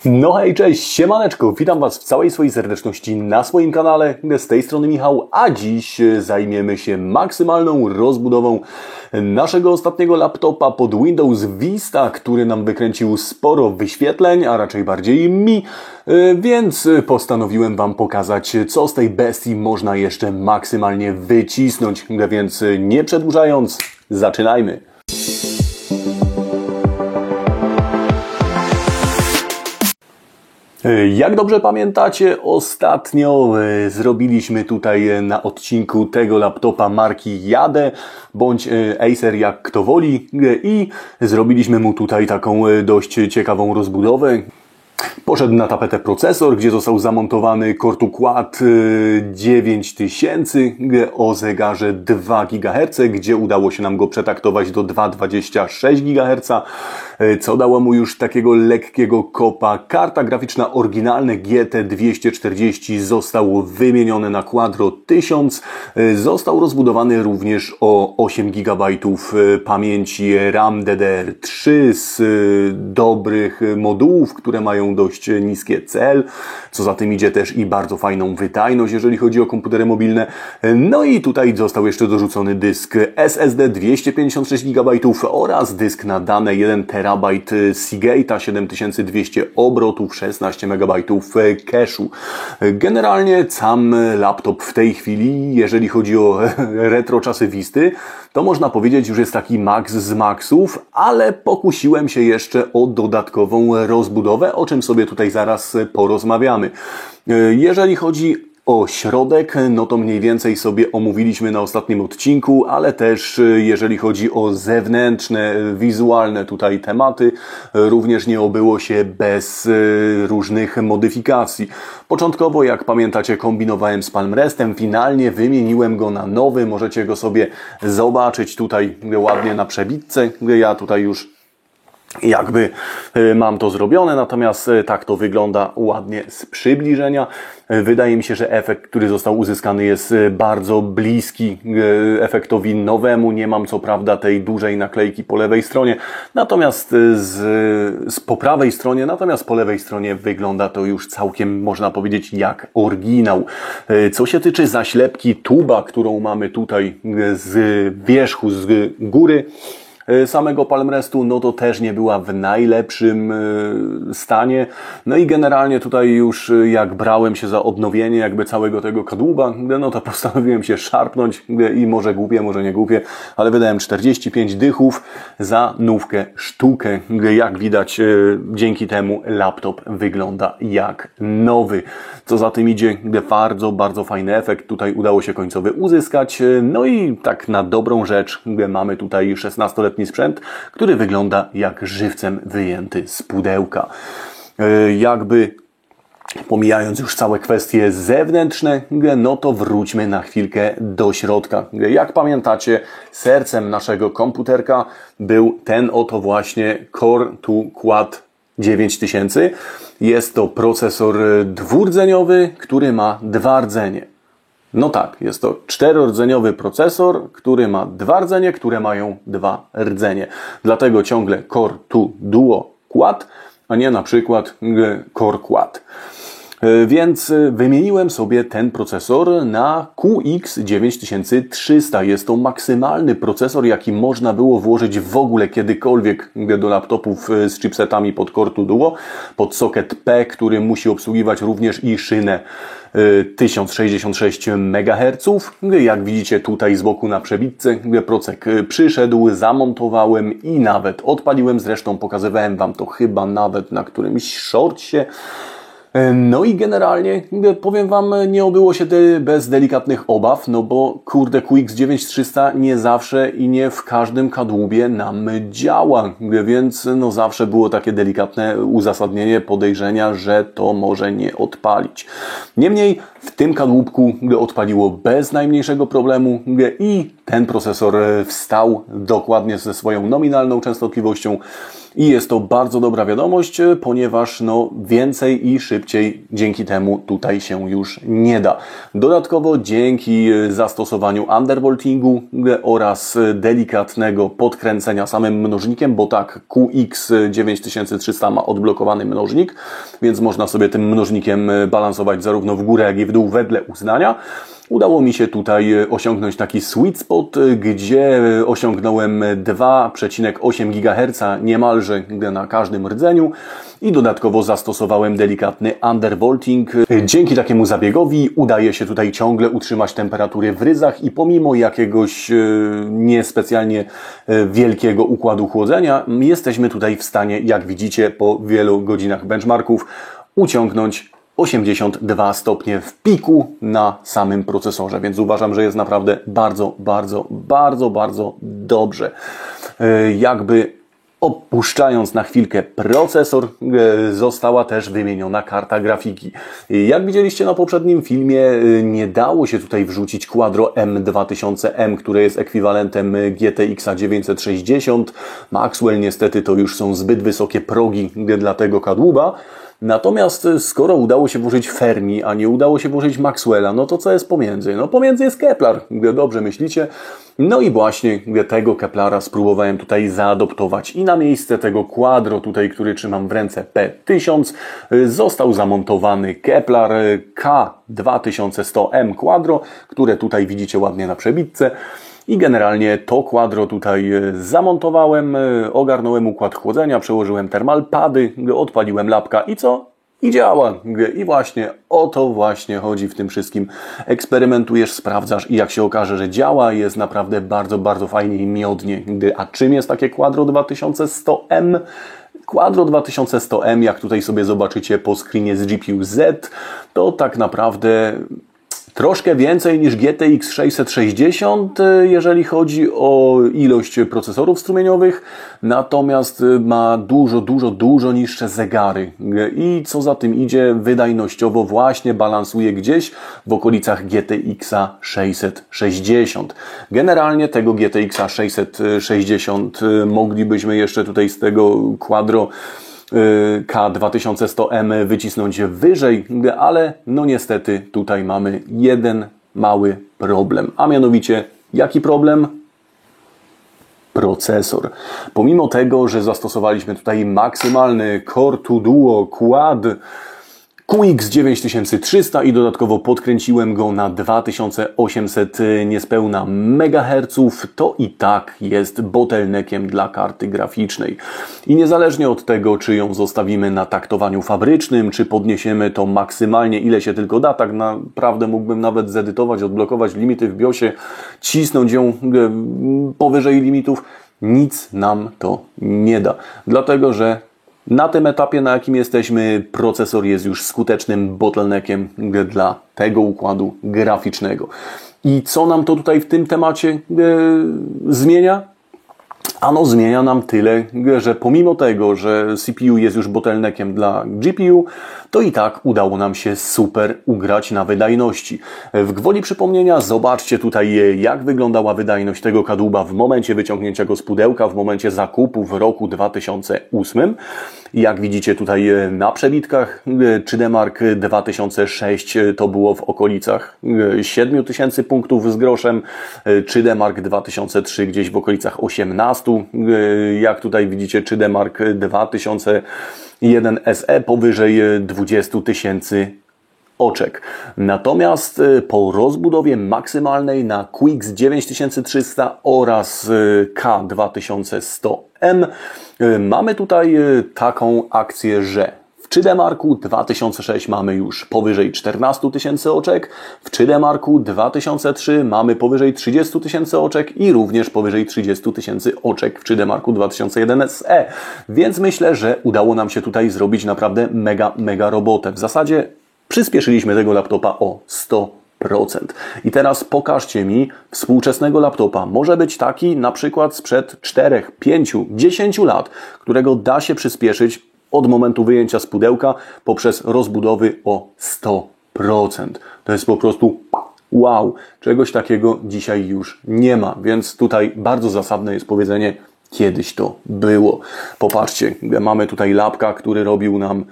No hej, cześć, siemaneczko, witam Was w całej swojej serdeczności na swoim kanale, z tej strony Michał, a dziś zajmiemy się maksymalną rozbudową naszego ostatniego laptopa pod Windows Vista, który nam wykręcił sporo wyświetleń, a raczej bardziej mi, więc postanowiłem Wam pokazać, co z tej bestii można jeszcze maksymalnie wycisnąć, więc nie przedłużając, zaczynajmy! Jak dobrze pamiętacie, ostatnio zrobiliśmy tutaj na odcinku tego laptopa marki Jade, bądź Acer, jak kto woli, i zrobiliśmy mu tutaj taką dość ciekawą rozbudowę. Poszedł na tapetę procesor, gdzie został zamontowany Core 2 Quad 9000 o zegarze 2 GHz, gdzie udało się nam go przetaktować do 2,26 GHz, co dało mu już takiego lekkiego kopa. Karta graficzna oryginalna GT240 został wymieniony na Quadro 1000. Został rozbudowany również o 8 GB pamięci RAM DDR3 z dobrych modułów, które mają dość niskie CL, co za tym idzie też i bardzo fajną wydajność, jeżeli chodzi o komputery mobilne. No i tutaj został jeszcze dorzucony dysk SSD 256 GB oraz dysk na dane 1 TB Seagate'a, 7200 obrotów, 16 MB cache'u. Generalnie sam laptop w tej chwili, jeżeli chodzi o retro czasy Visty, to można powiedzieć, już jest taki max z maxów, ale pokusiłem się jeszcze o dodatkową rozbudowę, o czym sobie tutaj zaraz porozmawiamy. Jeżeli chodzi o środek, no to mniej więcej sobie omówiliśmy na ostatnim odcinku, ale też jeżeli chodzi o zewnętrzne, wizualne tutaj tematy, również nie obyło się bez różnych modyfikacji. Początkowo, jak pamiętacie, kombinowałem z Palm Restem, finalnie wymieniłem go na nowy, możecie go sobie zobaczyć tutaj ładnie na przebitce. Ja tutaj już jakby mam to zrobione, natomiast tak to wygląda ładnie z przybliżenia. Wydaje mi się, że efekt, który został uzyskany, jest bardzo bliski efektowi nowemu. Nie mam co prawda tej dużej naklejki po lewej stronie, natomiast po prawej stronie, natomiast po lewej stronie wygląda to już całkiem, można powiedzieć, jak oryginał. Co się tyczy zaślepki tuba, którą mamy tutaj z wierzchu, z góry samego Palm Restu, no to też nie była w najlepszym stanie. No i generalnie tutaj już jak brałem się za odnowienie jakby całego tego kadłuba, no to postanowiłem się szarpnąć i może głupie, może nie głupie, ale wydałem 45 dychów za nówkę sztukę. Jak widać, dzięki temu laptop wygląda jak nowy. Co za tym idzie, bardzo, bardzo fajny efekt tutaj udało się końcowy uzyskać. No i tak na dobrą rzecz mamy tutaj 16-letni sprzęt, który wygląda jak żywcem wyjęty z pudełka. Jakby pomijając już całe kwestie zewnętrzne, no to wróćmy na chwilkę do środka. Jak pamiętacie, sercem naszego komputerka był ten oto właśnie Core 2 Quad 9000. Jest to procesor dwurdzeniowy, który ma 2 rdzenie. No tak, jest to 4-rdzeniowy procesor, który ma 2 rdzenie, które mają 2 rdzenie. Dlatego ciągle Core 2 Duo Quad, a nie na przykład Core Quad. Więc wymieniłem sobie ten procesor na QX 9300. Jest to maksymalny procesor, jaki można było włożyć w ogóle kiedykolwiek do laptopów z chipsetami pod Core 2 Duo, pod socket P, który musi obsługiwać również i szynę 1066 MHz. Jak widzicie tutaj z boku na przebitce, procek przyszedł, zamontowałem i nawet odpaliłem. Zresztą pokazywałem Wam to chyba nawet na którymś shortsie. No i generalnie, powiem Wam, nie obyło się bez delikatnych obaw, no bo kurde, QX9300 nie zawsze i nie w każdym kadłubie nam działa, więc no zawsze było takie delikatne uzasadnienie podejrzenia, że to może nie odpalić. Niemniej w tym kadłubku odpaliło bez najmniejszego problemu i ten procesor wstał dokładnie ze swoją nominalną częstotliwością i jest to bardzo dobra wiadomość, ponieważ no, więcej i szybciej dzięki temu tutaj się już nie da. Dodatkowo dzięki zastosowaniu undervoltingu oraz delikatnego podkręcenia samym mnożnikiem, bo tak QX9300 ma odblokowany mnożnik, więc można sobie tym mnożnikiem balansować zarówno w górę, jak i w dół wedle uznania. Udało mi się tutaj osiągnąć taki sweet spot, gdzie osiągnąłem 2,8 GHz niemalże na każdym rdzeniu i dodatkowo zastosowałem delikatny undervolting. Dzięki takiemu zabiegowi udaje się tutaj ciągle utrzymać temperatury w ryzach i pomimo jakiegoś niespecjalnie wielkiego układu chłodzenia jesteśmy tutaj w stanie, jak widzicie, po wielu godzinach benchmarków uciągnąć 82 stopnie w piku na samym procesorze, więc uważam, że jest naprawdę bardzo dobrze. Jakby opuszczając na chwilkę procesor, została też wymieniona karta grafiki. Jak widzieliście na poprzednim filmie, nie dało się tutaj wrzucić Quadro M2000M, które jest ekwiwalentem GTX 960. Maxwell niestety to już są zbyt wysokie progi dla tego kadłuba. Natomiast skoro udało się włożyć Fermi, a nie udało się włożyć Maxwella, no to co jest pomiędzy? No pomiędzy jest Kepler, dobrze myślicie? No i właśnie tego Keplara spróbowałem tutaj zaadoptować i na miejsce tego Quadro tutaj, który trzymam w ręce P1000, został zamontowany Kepler K2100M Quadro, które tutaj widzicie ładnie na przebitce. I generalnie to Quadro tutaj zamontowałem, ogarnąłem układ chłodzenia, przełożyłem thermalpady, odpaliłem lapka i co? I działa. I właśnie o to właśnie chodzi w tym wszystkim. Eksperymentujesz, sprawdzasz i jak się okaże, że działa, jest naprawdę bardzo fajnie i miodnie. A czym jest takie Quadro 2100M? Quadro 2100M, jak tutaj sobie zobaczycie po screenie z GPU Z, to tak naprawdę troszkę więcej niż GTX 660, jeżeli chodzi o ilość procesorów strumieniowych, natomiast ma dużo niższe zegary i co za tym idzie, wydajnościowo właśnie balansuje gdzieś w okolicach GTX 660. Generalnie tego GTX 660 moglibyśmy jeszcze tutaj z tego Quadro K2100M wycisnąć wyżej, ale no niestety tutaj mamy jeden mały problem. A mianowicie, jaki problem? Procesor. Pomimo tego, że zastosowaliśmy tutaj maksymalny Core 2 Duo Quad QX9300 i dodatkowo podkręciłem go na 2800 niespełna MHz, to i tak jest bottleneckiem dla karty graficznej. I niezależnie od tego, czy ją zostawimy na taktowaniu fabrycznym, czy podniesiemy to maksymalnie, ile się tylko da, tak naprawdę mógłbym nawet zedytować, odblokować limity w BIOSie, cisnąć ją powyżej limitów, nic nam to nie da. Dlatego, że na tym etapie, na jakim jesteśmy, procesor jest już skutecznym bottleneckiem dla tego układu graficznego. I co nam to tutaj w tym temacie zmienia? Ano zmienia nam tyle, że pomimo tego, że CPU jest już bottleneckiem dla GPU, to i tak udało nam się super ugrać na wydajności. W gwoli przypomnienia zobaczcie tutaj, jak wyglądała wydajność tego kadłuba w momencie wyciągnięcia go z pudełka, w momencie zakupu w roku 2008. Jak widzicie tutaj na przebitkach, 3D Mark 2006 to było w okolicach 7000 punktów z groszem, 3D Mark 2003 gdzieś w okolicach 18. Jak tutaj widzicie, 3D Mark 2001 SE powyżej 20 000 oczek. Natomiast po rozbudowie maksymalnej na QX 9300 oraz K2100M mamy tutaj taką akcję, że w 3D Marku 2006 mamy już powyżej 14 000 oczek, w 3D Marku 2003 mamy powyżej 30 000 oczek i również powyżej 30 000 oczek w 3D Marku 2001 SE. Więc myślę, że udało nam się tutaj zrobić naprawdę mega robotę. W zasadzie przyspieszyliśmy tego laptopa o 100%. I teraz pokażcie mi współczesnego laptopa. Może być taki na przykład sprzed 4, 5, 10 lat, którego da się przyspieszyć od momentu wyjęcia z pudełka poprzez rozbudowy o 100%. To jest po prostu Wow, czegoś takiego dzisiaj już nie ma, więc tutaj bardzo zasadne jest powiedzenie, kiedyś to było. Popatrzcie, mamy tutaj lapka, który robił nam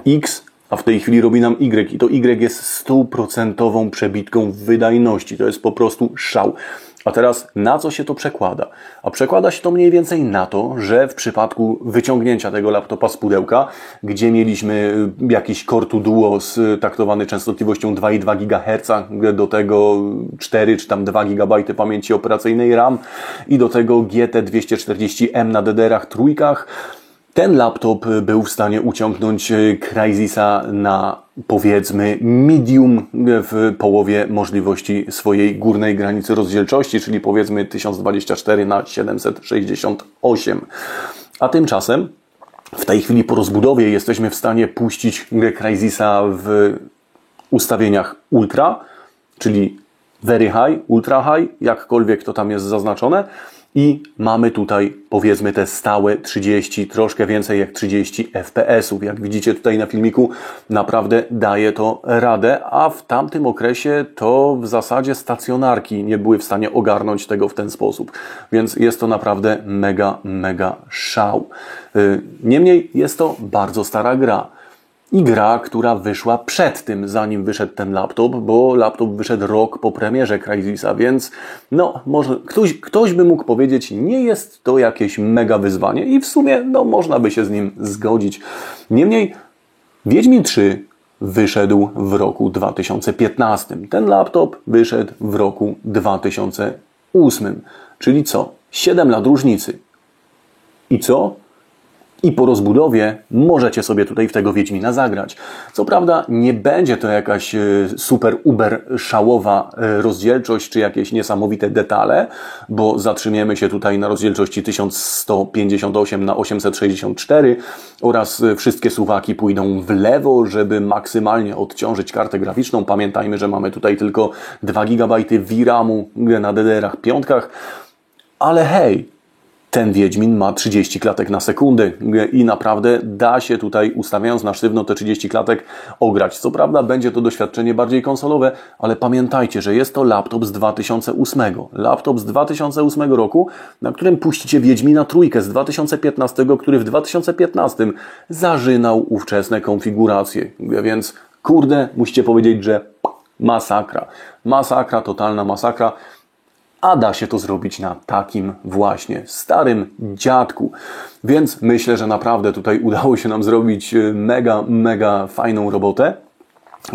X, a w tej chwili robi nam Y i to Y jest 100% przebitką wydajności. To jest po prostu szał. A teraz na co się to przekłada? A przekłada się to mniej więcej na to, że w przypadku wyciągnięcia tego laptopa z pudełka, gdzie mieliśmy jakiś Core 2 Duo taktowany częstotliwością 2,2 GHz, do tego 4 czy tam 2 GB pamięci operacyjnej RAM i do tego GT240M na DDR-ach trójkach, ten laptop był w stanie uciągnąć Crysisa na, powiedzmy, medium w połowie możliwości swojej górnej granicy rozdzielczości, czyli powiedzmy 1024 na 768. A tymczasem w tej chwili po rozbudowie jesteśmy w stanie puścić Crysisa w ustawieniach ultra, czyli very high, ultra high, jakkolwiek to tam jest zaznaczone. I mamy tutaj, powiedzmy, te stałe 30, troszkę więcej jak 30 FPS-ów. Jak widzicie tutaj na filmiku, naprawdę daje to radę, a w tamtym okresie to w zasadzie stacjonarki nie były w stanie ogarnąć tego w ten sposób. Więc jest to naprawdę mega szał. Niemniej jest to bardzo stara gra. I gra, która wyszła przed tym, zanim wyszedł ten laptop, bo laptop wyszedł rok po premierze Crysisa, więc no, może ktoś by mógł powiedzieć, nie jest to jakieś mega wyzwanie i w sumie no, można by się z nim zgodzić. Niemniej Wiedźmin 3 wyszedł w roku 2015. Ten laptop wyszedł w roku 2008. Czyli co? 7 lat różnicy. I co? I po rozbudowie możecie sobie tutaj w tego Wiedźmina zagrać. Co prawda nie będzie to jakaś super uber szałowa rozdzielczość, czy jakieś niesamowite detale, bo zatrzymiemy się tutaj na rozdzielczości 1158 na 864 oraz wszystkie suwaki pójdą w lewo, żeby maksymalnie odciążyć kartę graficzną. Pamiętajmy, że mamy tutaj tylko 2 GB VRAM-u na DDR-ach piątkach, ale hej, ten Wiedźmin ma 30 klatek na sekundę i naprawdę da się tutaj, ustawiając na sztywno te 30 klatek, ograć. Co prawda będzie to doświadczenie bardziej konsolowe, ale pamiętajcie, że jest to laptop z 2008. Laptop z 2008 roku, na którym puścicie Wiedźmina trójkę z 2015, który w 2015 zażynał ówczesne konfiguracje. Więc kurde, musicie powiedzieć, że masakra. Masakra, totalna masakra. A da się to zrobić na takim właśnie starym dziadku. Więc myślę, że naprawdę tutaj udało się nam zrobić mega fajną robotę.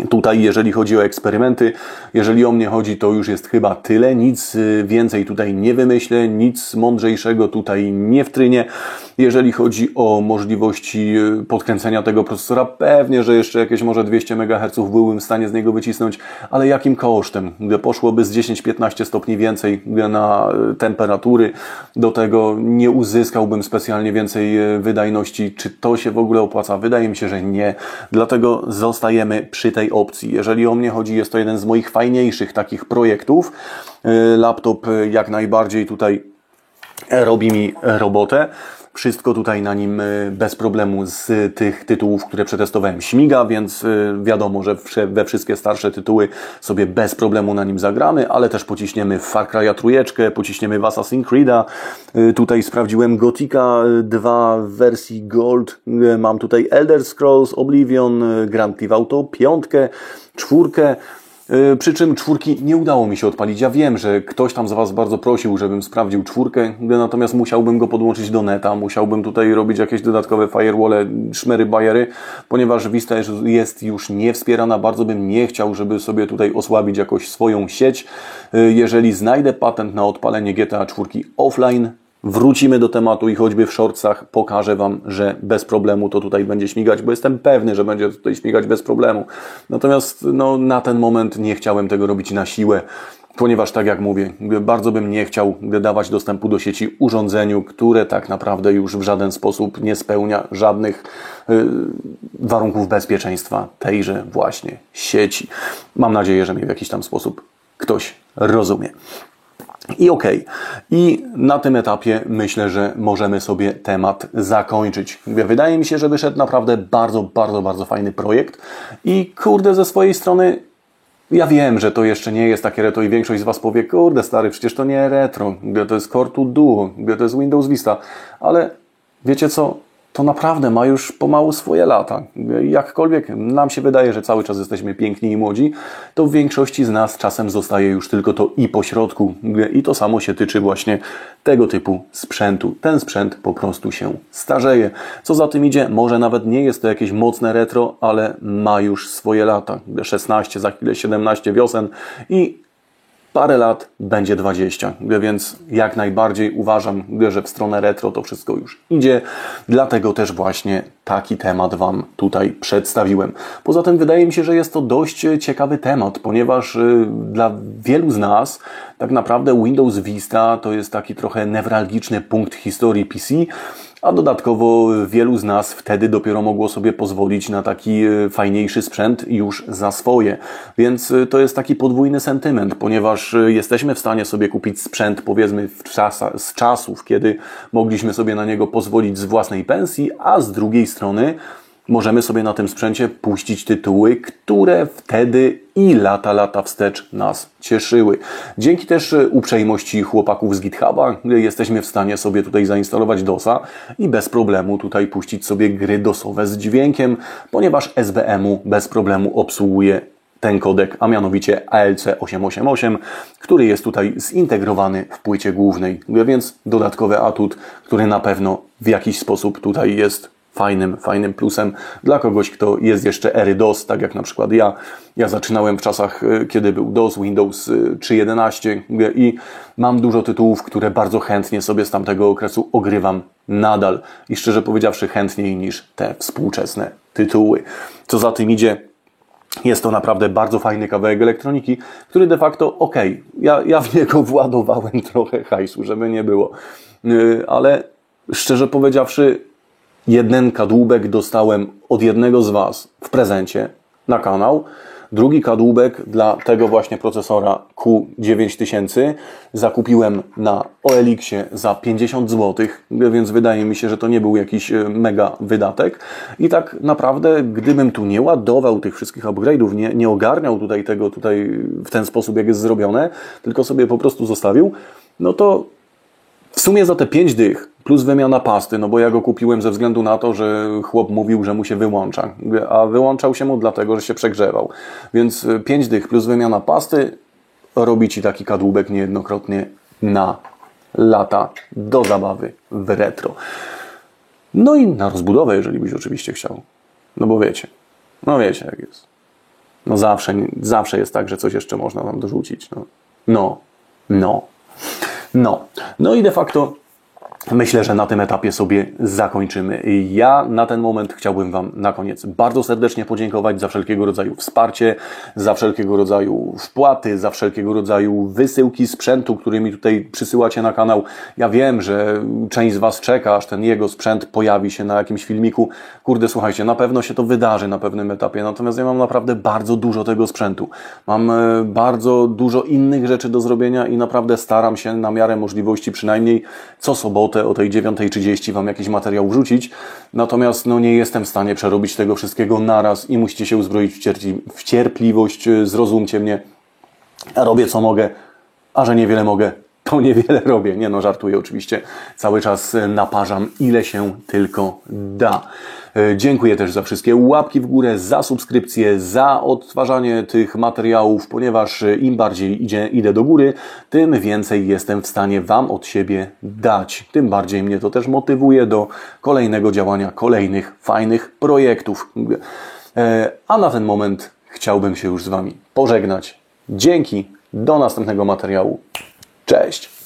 Tutaj, jeżeli chodzi o eksperymenty, jeżeli o mnie chodzi, to już jest chyba tyle. Nic więcej tutaj nie wymyślę, nic mądrzejszego tutaj nie wtrynię. Jeżeli chodzi o możliwości podkręcenia tego procesora, pewnie, że jeszcze jakieś może 200 MHz byłbym w stanie z niego wycisnąć, ale jakim kosztem? Gdy poszłoby z 10-15 stopni więcej na temperatury, do tego nie uzyskałbym specjalnie więcej wydajności. Czy to się w ogóle opłaca? Wydaje mi się, że nie. Dlatego zostajemy przy tej opcji. Jeżeli o mnie chodzi, jest to jeden z moich fajniejszych takich projektów. Laptop jak najbardziej tutaj robi mi robotę. Wszystko tutaj na nim bez problemu z tych tytułów, które przetestowałem śmiga, więc wiadomo, że we wszystkie starsze tytuły sobie bez problemu na nim zagramy, ale też pociśniemy Far Cry'a trójeczkę, pociśniemy w Assassin's Creed'a. Tutaj sprawdziłem Gothica 2 w wersji Gold. Mam tutaj Elder Scrolls, Oblivion, Grand Theft Auto 5, 4. Przy czym 4 nie udało mi się odpalić. Ja wiem, że ktoś tam z Was bardzo prosił, żebym sprawdził 4, natomiast musiałbym go podłączyć do neta, musiałbym tutaj robić jakieś dodatkowe firewalle, szmery, bajery, ponieważ Vista jest już niewspierana. Bardzo bym nie chciał, żeby sobie tutaj osłabić jakoś swoją sieć. Jeżeli znajdę patent na odpalenie GTA 4 offline, wrócimy do tematu i choćby w shortsach pokażę Wam, że bez problemu to tutaj będzie śmigać, bo jestem pewny, że będzie tutaj śmigać bez problemu. Natomiast no, na ten moment nie chciałem tego robić na siłę, ponieważ tak jak mówię, bardzo bym nie chciał dawać dostępu do sieci urządzeniu, które tak naprawdę już w żaden sposób nie spełnia żadnych warunków bezpieczeństwa tejże właśnie sieci. Mam nadzieję, że mnie w jakiś tam sposób ktoś rozumie. I okej. I na tym etapie myślę, że możemy sobie temat zakończyć. Wydaje mi się, że wyszedł naprawdę bardzo fajny projekt i kurde, ze swojej strony Ja wiem, że to jeszcze nie jest takie retro i większość z Was powie, kurde stary, przecież to nie retro, to jest Core 2 Duo, to jest Windows Vista, ale wiecie co, to naprawdę ma już pomału swoje lata. Jakkolwiek nam się wydaje, że cały czas jesteśmy piękni i młodzi, to w większości z nas czasem zostaje już tylko to i pośrodku. I to samo się tyczy właśnie tego typu sprzętu. Ten sprzęt po prostu się starzeje. Co za tym idzie, może nawet nie jest to jakieś mocne retro, ale ma już swoje lata. 16, za chwilę 17 wiosen i parę lat będzie 20, więc jak najbardziej uważam, że w stronę retro to wszystko już idzie. Dlatego też właśnie taki temat Wam tutaj przedstawiłem. Poza tym wydaje mi się, że jest to dość ciekawy temat, ponieważ dla wielu z nas tak naprawdę Windows Vista to jest taki trochę newralgiczny punkt historii PC, a dodatkowo wielu z nas wtedy dopiero mogło sobie pozwolić na taki fajniejszy sprzęt już za swoje. Więc to jest taki podwójny sentyment, ponieważ jesteśmy w stanie sobie kupić sprzęt powiedzmy z czasów, kiedy mogliśmy sobie na niego pozwolić z własnej pensji, a z drugiej strony możemy sobie na tym sprzęcie puścić tytuły, które wtedy i lata wstecz nas cieszyły. Dzięki też uprzejmości chłopaków z GitHuba jesteśmy w stanie sobie tutaj zainstalować DOSa i bez problemu tutaj puścić sobie gry DOSowe z dźwiękiem, ponieważ SBM-u bez problemu obsługuje ten kodek, a mianowicie ALC 888, który jest tutaj zintegrowany w płycie głównej. Więc dodatkowy atut, który na pewno w jakiś sposób tutaj jest fajnym plusem dla kogoś, kto jest jeszcze ery DOS, tak jak na przykład ja. Ja zaczynałem w czasach, kiedy był DOS, Windows 3.11 i mam dużo tytułów, które bardzo chętnie sobie z tamtego okresu ogrywam nadal. I szczerze powiedziawszy chętniej niż te współczesne tytuły. Co za tym idzie, jest to naprawdę bardzo fajny kawałek elektroniki, który de facto, ja w niego władowałem trochę hajsu, żeby nie było. Ale szczerze powiedziawszy, jeden kadłubek dostałem od jednego z Was w prezencie na kanał. Drugi kadłubek dla tego właśnie procesora Q9000 zakupiłem na OLX-ie za 50 zł, więc wydaje mi się, że to nie był jakiś mega wydatek. I tak naprawdę, gdybym tu nie ładował tych wszystkich upgrade'ów, nie ogarniał tego w ten sposób, jak jest zrobione, tylko sobie po prostu zostawił, no to w sumie za te 5 dych plus wymiana pasty, no bo ja go kupiłem ze względu na to, że chłop mówił, że mu się wyłącza, a wyłączał się mu dlatego, że się przegrzewał. Więc 5 dych plus wymiana pasty robi Ci taki kadłubek niejednokrotnie na lata do zabawy w retro. No i na rozbudowę, jeżeli byś oczywiście chciał. No bo wiecie jak jest. No zawsze jest tak, że coś jeszcze można nam dorzucić. No i de facto myślę, że na tym etapie sobie zakończymy. Ja na ten moment chciałbym Wam na koniec bardzo serdecznie podziękować za wszelkiego rodzaju wsparcie, za wszelkiego rodzaju wpłaty, za wszelkiego rodzaju wysyłki sprzętu, który mi tutaj przysyłacie na kanał. Ja wiem, że część z Was czeka, aż ten jego sprzęt pojawi się na jakimś filmiku. Kurde, słuchajcie, na pewno się to wydarzy na pewnym etapie, natomiast ja mam naprawdę bardzo dużo tego sprzętu. Mam bardzo dużo innych rzeczy do zrobienia i naprawdę staram się na miarę możliwości przynajmniej co sobotę o tej 9:30 Wam jakiś materiał wrzucić, natomiast nie jestem w stanie przerobić tego wszystkiego naraz i musicie się uzbroić w cierpliwość, zrozumcie mnie. Ja robię co mogę, a że niewiele mogę, to niewiele robię. Żartuję oczywiście. Cały czas naparzam, ile się tylko da. Dziękuję też za wszystkie łapki w górę, za subskrypcję, za odtwarzanie tych materiałów, ponieważ im bardziej idę do góry, tym więcej jestem w stanie Wam od siebie dać. Tym bardziej mnie to też motywuje do kolejnego działania, kolejnych fajnych projektów. A na ten moment chciałbym się już z Wami pożegnać. Dzięki, do następnego materiału. Cześć!